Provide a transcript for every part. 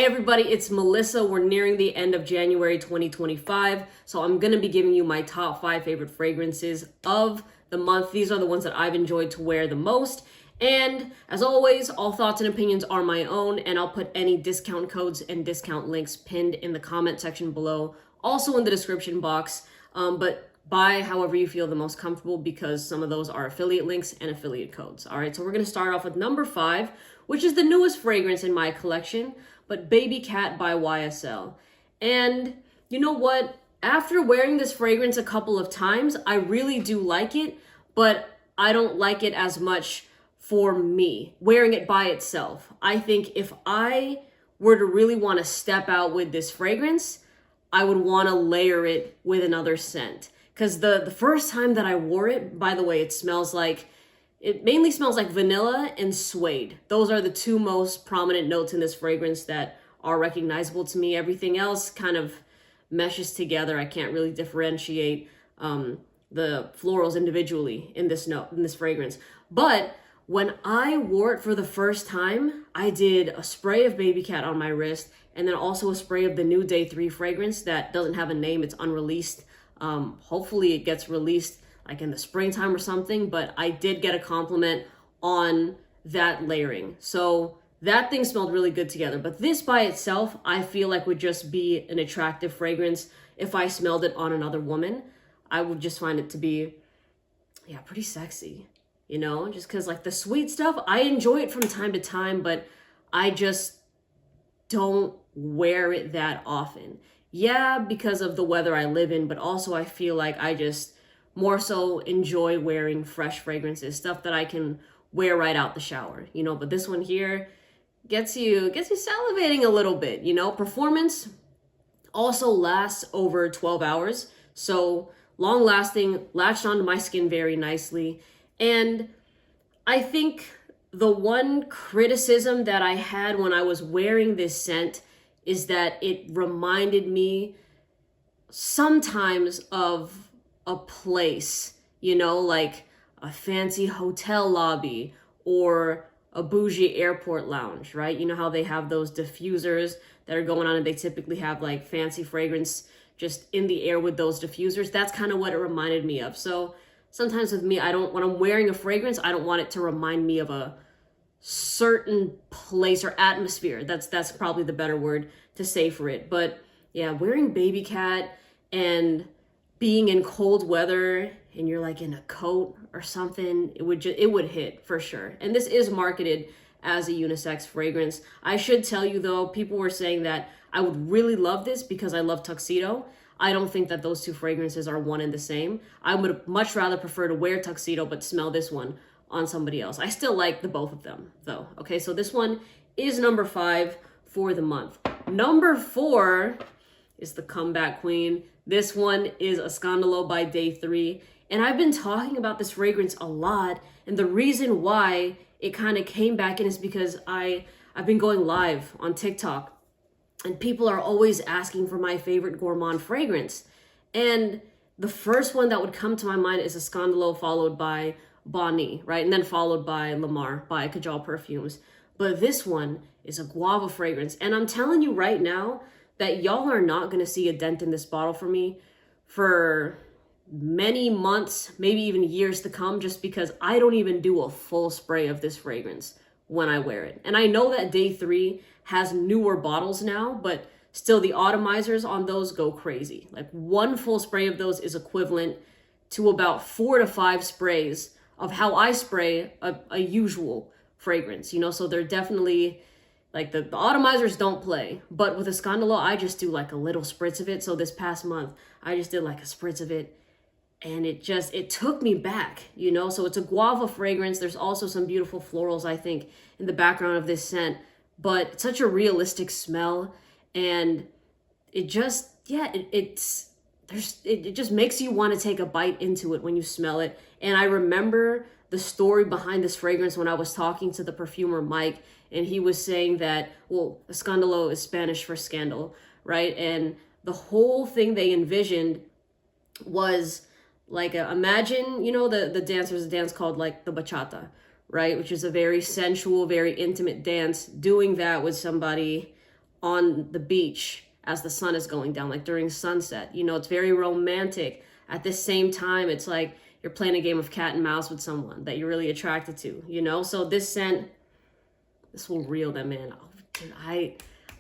Hey everybody, it's Melissa. We're nearing the end of January 2025, so I'm going to be giving you my top 5 favorite fragrances of the month. These are the ones that I've enjoyed to wear the most. And as always, all thoughts and opinions are my own, and I'll put any discount codes and discount links pinned in the comment section below, also in the description box. But buy however you feel the most comfortable, because some of those are affiliate links and affiliate codes. All right, so we're going to start off with number 5, which is the newest fragrance in my collection, but Babycat by YSL. And you know what? After wearing this fragrance a couple of times, I really do like it, but I don't like it as much for me, wearing it by itself. I think if I were to really want to step out with this fragrance, I would want to layer it with another scent. Because the first time that I wore it, by the way, it mainly smells like vanilla and suede. Those are the two most prominent notes in this fragrance that are recognizable to me. Everything else kind of meshes together. I can't really differentiate the florals individually in this fragrance. But when I wore it for the first time, I did a spray of Babycat on my wrist, and then also a spray of the new Day 3 fragrance that doesn't have a name. It's unreleased. Hopefully it gets released like in the springtime or something, but I did get a compliment on that layering. So that thing smelled really good together. But this by itself, I feel like would just be an attractive fragrance. If I smelled it on another woman, I would just find it to be, pretty sexy, just because like the sweet stuff, I enjoy it from time to time, but I just don't wear it that often. Yeah, because of the weather I live in, but also I feel like I just more so enjoy wearing fresh fragrances, stuff that I can wear right out the shower, but this one here gets you salivating a little bit, Performance also lasts over 12 hours. So long lasting, latched onto my skin very nicely. And I think the one criticism that I had when I was wearing this scent is that it reminded me sometimes of a place, like a fancy hotel lobby or a bougie airport lounge, right? You know how they have those diffusers that are going on, and they typically have like fancy fragrance just in the air with those diffusers. That's kind of what it reminded me of. So sometimes with me, when I'm wearing a fragrance, I don't want it to remind me of a certain place or atmosphere. That's probably the better word to say for it. But yeah, wearing Babycat and being in cold weather and you're like in a coat or something, it would hit for sure. And this is marketed as a unisex fragrance. I should tell you though, people were saying that I would really love this because I love tuxedo. I don't think that those two fragrances are one and the same. I would much rather prefer to wear tuxedo but smell this one on somebody else. I still like the both of them though. Okay, so this one is number 5 for the month. Number 4 is the comeback queen. This one is a Scandalo by Day 3. And I've been talking about this fragrance a lot. And the reason why it kind of came back in is because I've been going live on TikTok. And people are always asking for my favorite gourmand fragrance. And the first one that would come to my mind is a Scandalo, followed by Bonnie, right? And then followed by Lamar by Kajal Perfumes. But this one is a guava fragrance. And I'm telling you right now that y'all are not going to see a dent in this bottle for me for many months, maybe even years to come, just because I don't even do a full spray of this fragrance when I wear it. And I know that Day 3 has newer bottles now, but still the atomizers on those go crazy. Like one full spray of those is equivalent to about 4 to 5 sprays of how I spray a usual fragrance, so they're definitely like the atomizers don't play. But with a Scandalo, I just do like a little spritz of it. So this past month, I just did like a spritz of it, and it took me back, So it's a guava fragrance. There's also some beautiful florals, I think, in the background of this scent, but it's such a realistic smell, and it just, it just makes you want to take a bite into it when you smell it. And I remember the story behind this fragrance when I was talking to the perfumer Mike, and he was saying that, Scandalo is Spanish for scandal, right? And the whole thing they envisioned was like, imagine, the dance, there's a dance called like the bachata, right? Which is a very sensual, very intimate dance. Doing that with somebody on the beach as the sun is going down, like during sunset. You know, it's very romantic. At the same time, it's like you're playing a game of cat and mouse with someone that you're really attracted to, you know? So this scent, this will reel them in. Oh, dude,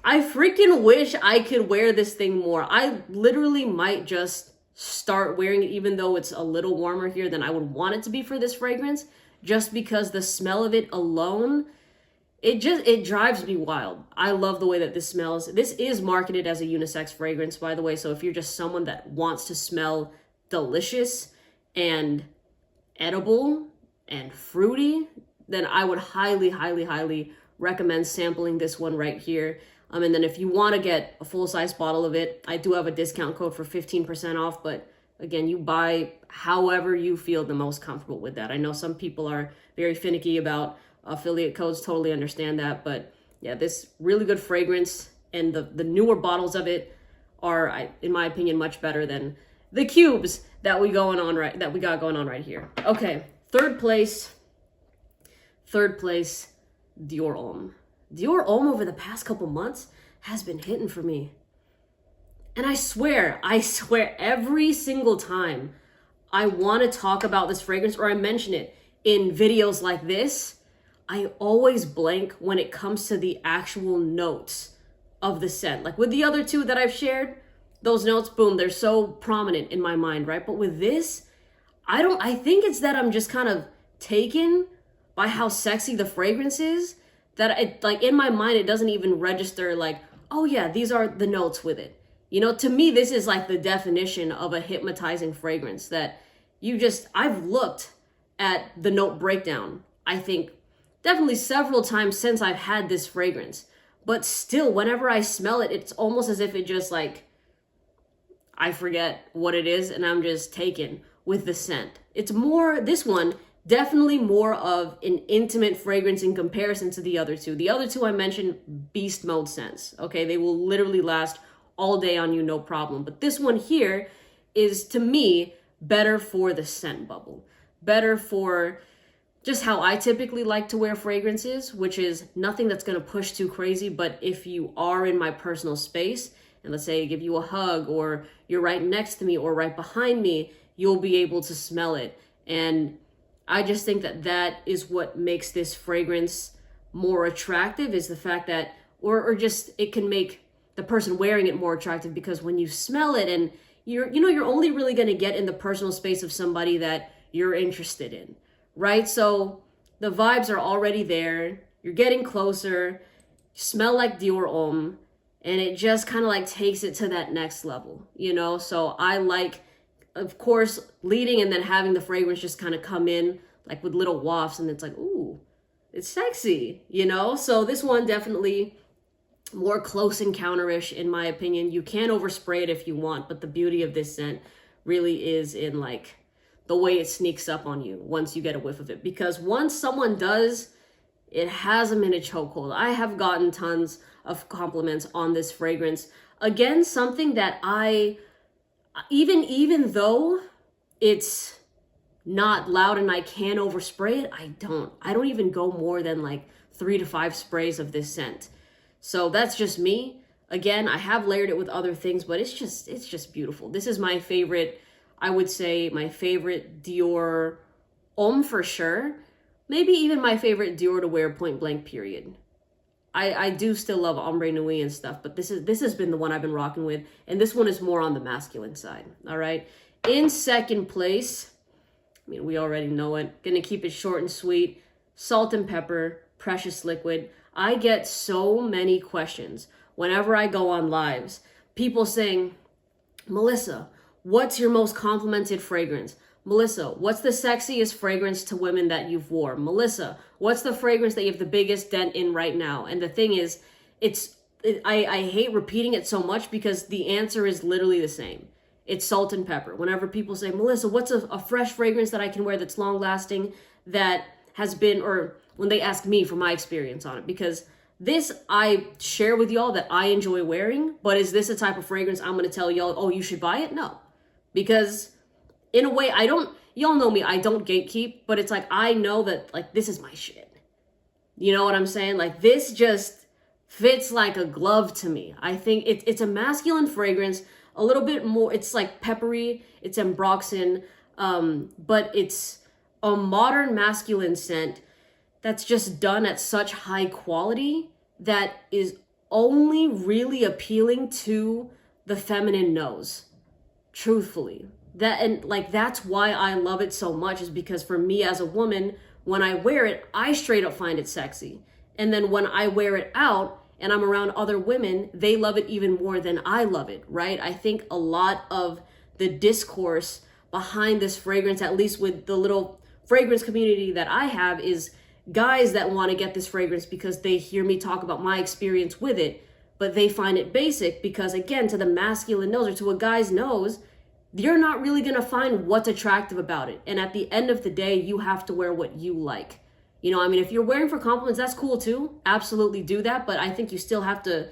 I freaking wish I could wear this thing more. I literally might just start wearing it, even though it's a little warmer here than I would want it to be for this fragrance, just because the smell of it alone, it drives me wild. I love the way that this smells. This is marketed as a unisex fragrance, by the way. So if you're just someone that wants to smell delicious and edible and fruity, then I would highly, highly, highly recommend sampling this one right here. And then if you want to get a full-size bottle of it, I do have a discount code for 15% off. But again, you buy however you feel the most comfortable with that. I know some people are very finicky about affiliate codes, totally understand that. But yeah, this really good fragrance, and the newer bottles of it are, in my opinion, much better than the cubes that we got going on right here. Okay, third place, Dior Homme. Dior Homme over the past couple months has been hitting for me. And I swear every single time I want to talk about this fragrance or I mention it in videos like this, I always blank when it comes to the actual notes of the scent. Like with the other two that I've shared, those notes, boom, they're so prominent in my mind, right? But with this, I think it's that I'm just kind of taken by how sexy the fragrance is, that it, like in my mind, it doesn't even register like, oh yeah, these are the notes with it. You know, to me, this is like the definition of a hypnotizing fragrance that I've looked at the note breakdown, I think definitely several times since I've had this fragrance, but still whenever I smell it, it's almost as if it just like, I forget what it is and I'm just taken with the scent. It's more, this one, definitely more of an intimate fragrance in comparison to the other two. The other two I mentioned, beast mode scents, okay? They will literally last all day on you, no problem. But this one here is, to me, better for the scent bubble. Better for just how I typically like to wear fragrances, which is nothing that's gonna push too crazy, but if you are in my personal space, and let's say I give you a hug, or you're right next to me, or right behind me, you'll be able to smell it. And I just think that that is what makes this fragrance more attractive, is the fact that, or just it can make the person wearing it more attractive, because when you smell it and you're only really going to get in the personal space of somebody that you're interested in, right? So the vibes are already there. You're getting closer. You smell like Dior Homme, and it just kind of like takes it to that next level, you know? So I like, of course, leading and then having the fragrance just kind of come in like with little wafts, and it's like, ooh, it's sexy, you know? So this one definitely more close encounter-ish in my opinion. You can overspray it if you want, but the beauty of this scent really is in like the way it sneaks up on you once you get a whiff of it. Because once someone does, it has them in a chokehold. I have gotten tons of compliments on this fragrance. Again, something that I, even though it's not loud and I can overspray it, I don't even go more than like 3 to 5 sprays of this scent. So that's just me. Again, I have layered it with other things, but it's just beautiful. This is my favorite, I would say my favorite Dior Homme for sure. Maybe even my favorite Dior to wear, point blank, period. I do still love Ombre Nuit and stuff, but this has been the one I've been rocking with, and this one is more on the masculine side, all right? In second place, I mean, we already know it. Gonna keep it short and sweet. Salt and Pepper, Precious Liquid. I get so many questions whenever I go on lives. People saying, Melissa, what's your most complimented fragrance? Melissa, what's the sexiest fragrance to women that you've wore? Melissa, what's the fragrance that you have the biggest dent in right now? And the thing is, I hate repeating it so much because the answer is literally the same. It's Salt and Pepper. Whenever people say, Melissa, what's a fresh fragrance that I can wear that's long lasting, that has been, or when they ask me for my experience on it, because this I share with y'all that I enjoy wearing, but is this a type of fragrance I'm going to tell y'all, oh, you should buy it? No, because in a way, y'all know me, I don't gatekeep, but it's like, I know that like, this is my shit. You know what I'm saying? Like this just fits like a glove to me. I think it's a masculine fragrance, a little bit more, it's like peppery, it's ambroxan, but it's a modern masculine scent that's just done at such high quality that is only really appealing to the feminine nose, truthfully. That, and like, that's why I love it so much, is because for me as a woman, when I wear it, I straight up find it sexy. And then when I wear it out and I'm around other women, they love it even more than I love it, right? I think a lot of the discourse behind this fragrance, at least with the little fragrance community that I have, is guys that want to get this fragrance because they hear me talk about my experience with it, but they find it basic because, again, to the masculine nose or to a guy's nose, you're not really going to find what's attractive about it. And at the end of the day, you have to wear what you like. You know, I mean, if you're wearing for compliments, that's cool too. Absolutely do that. But I think you still have to,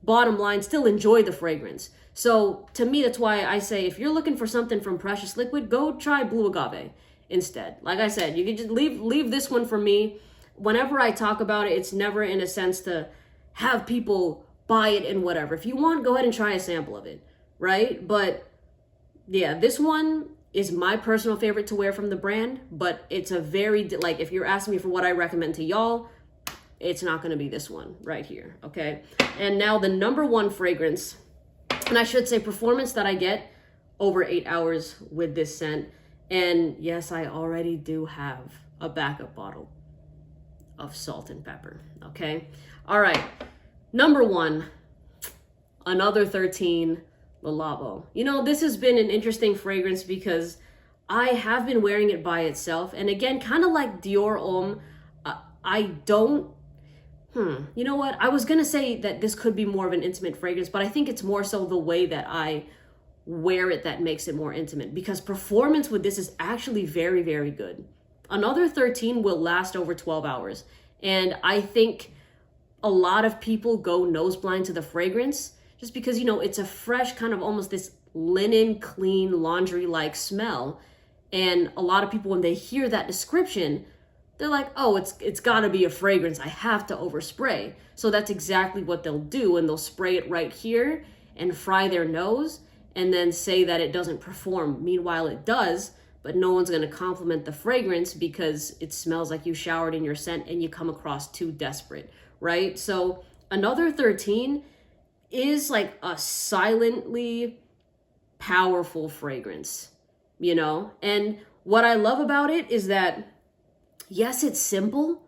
bottom line, still enjoy the fragrance. So to me, that's why I say, if you're looking for something from Precious Liquid, go try Blue Agave instead. Like I said, you can just leave this one for me. Whenever I talk about it, it's never in a sense to have people buy it and whatever. If you want, go ahead and try a sample of it, right? But yeah, this one is my personal favorite to wear from the brand, but it's a very, like, if you're asking me for what I recommend to y'all, it's not going to be this one right here, okay? And now the number one fragrance, and I should say performance that I get over 8 hours with this scent. And yes, I already do have a backup bottle of salt and pepper, okay? All right, number one, another 13, Le Labo. You know, this has been an interesting fragrance because I have been wearing it by itself. And again, kind of like Dior Homme, I don't, you know what? I was going to say that this could be more of an intimate fragrance, but I think it's more so the way that I wear it that makes it more intimate, because performance with this is actually very, very good. Another 13 will last over 12 hours. And I think a lot of people go nose blind to the fragrance just because, you know, it's a fresh kind of almost this linen, clean, laundry-like smell. And a lot of people, when they hear that description, they're like, oh, it's gotta be a fragrance. I have to overspray. So that's exactly what they'll do. And they'll spray it right here and fry their nose and then say that it doesn't perform. Meanwhile, it does, but no one's gonna compliment the fragrance because it smells like you showered in your scent and you come across too desperate, right? So another 13 is like a silently powerful fragrance, you know? And what I love about it is that, yes, it's simple.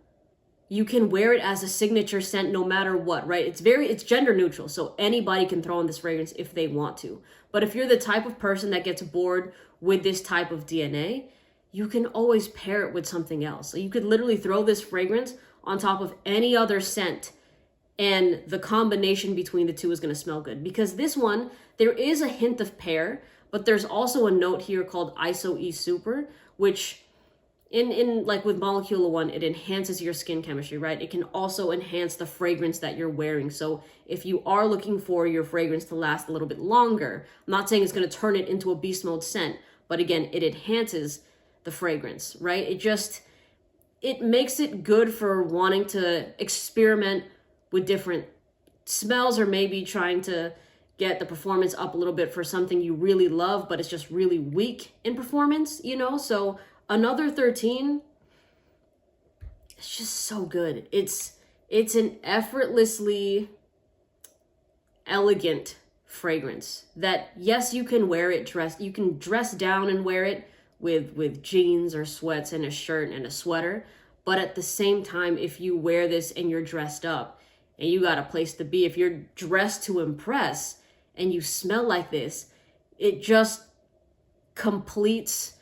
You can wear it as a signature scent no matter what, right? It's gender neutral, so anybody can throw in this fragrance if they want to. But if you're the type of person that gets bored with this type of DNA, you can always pair it with something else. So you could literally throw this fragrance on top of any other scent, and the combination between the two is going to smell good. Because this one, there is a hint of pear, but there's also a note here called Iso E Super, which in like with Molecular One, it enhances your skin chemistry, right? It can also enhance the fragrance that you're wearing. So if you are looking for your fragrance to last a little bit longer, I'm not saying it's going to turn it into a beast mode scent, but again, it enhances the fragrance, right? It makes it good for wanting to experiment with different smells, or maybe trying to get the performance up a little bit for something you really love, but it's just really weak in performance, you know? So another 13, it's just so good. It's an effortlessly elegant fragrance that, yes, you can wear it you can dress down and wear it with jeans or sweats and a shirt and a sweater. But at the same time, if you wear this and you're dressed up and you got a place to be, if you're dressed to impress and you smell like this, it just completes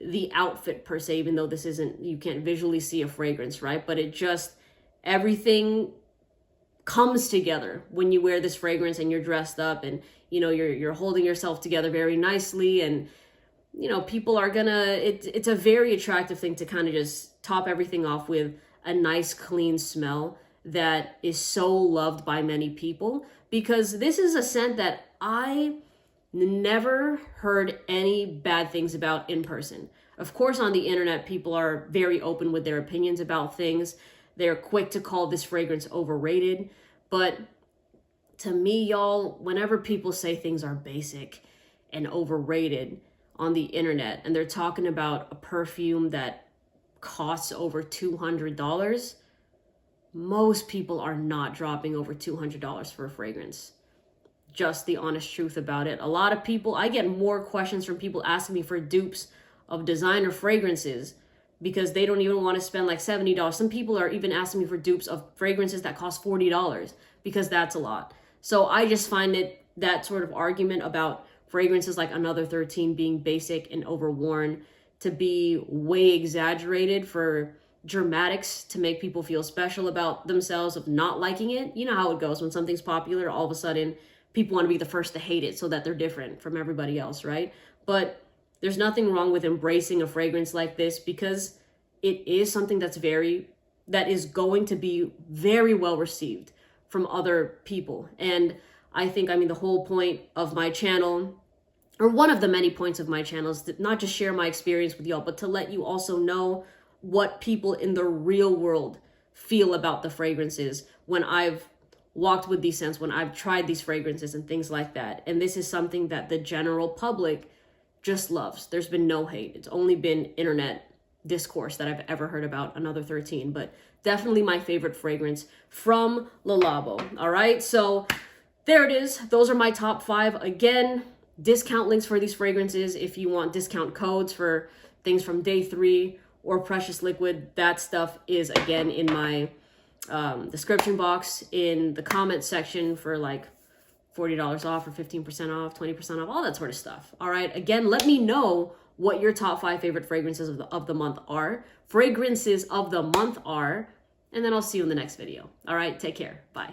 the outfit per se, even though this isn't, you can't visually see a fragrance, right? But it just, everything comes together when you wear this fragrance and you're dressed up, and, you know, you're holding yourself together very nicely. And, you know, people are gonna, it's a very attractive thing to kind of just top everything off with a nice, clean smell that is so loved by many people, because this is a scent that I never heard any bad things about in person. Of course, on the internet, people are very open with their opinions about things. they're quick to call this fragrance overrated. But to me, y'all, whenever people say things are basic and overrated on the internet, and they're talking about a perfume that costs over $200, most people are not dropping over $200 for a fragrance. Just the honest truth about it. A lot of people, I get more questions from people asking me for dupes of designer fragrances because they don't even want to spend like $70. Some people are even asking me for dupes of fragrances that cost $40 because that's a lot. So I just find it, that sort of argument about fragrances like Another 13 being basic and overworn, to be way exaggerated for dramatics to make people feel special about themselves of not liking it. You know how it goes when something's popular, all of a sudden people want to be the first to hate it so that they're different from everybody else, right? But there's nothing wrong with embracing a fragrance like this because it is something that is going to be very well received from other people. And I think, the whole point of my channel, or one of the many points of my channel, is to not just share my experience with y'all, but to let you also know what people in the real world feel about the fragrances when I've walked with these scents, when I've tried these fragrances and things like that. And this is something that the general public just loves. There's been no hate. It's only been internet discourse that I've ever heard about Another 13, but definitely my favorite fragrance from Le Labo. All right, so there it is. Those are my top 5. Again, discount links for these fragrances if you want discount codes for things from Day 3 or Precious Liquid. That stuff is again in my description box, in the comment section for like $40 off or 15% off, 20% off, all that sort of stuff. All right, again, let me know what your top 5 favorite fragrances of the month are. And then I'll see you in the next video. All right, take care. Bye.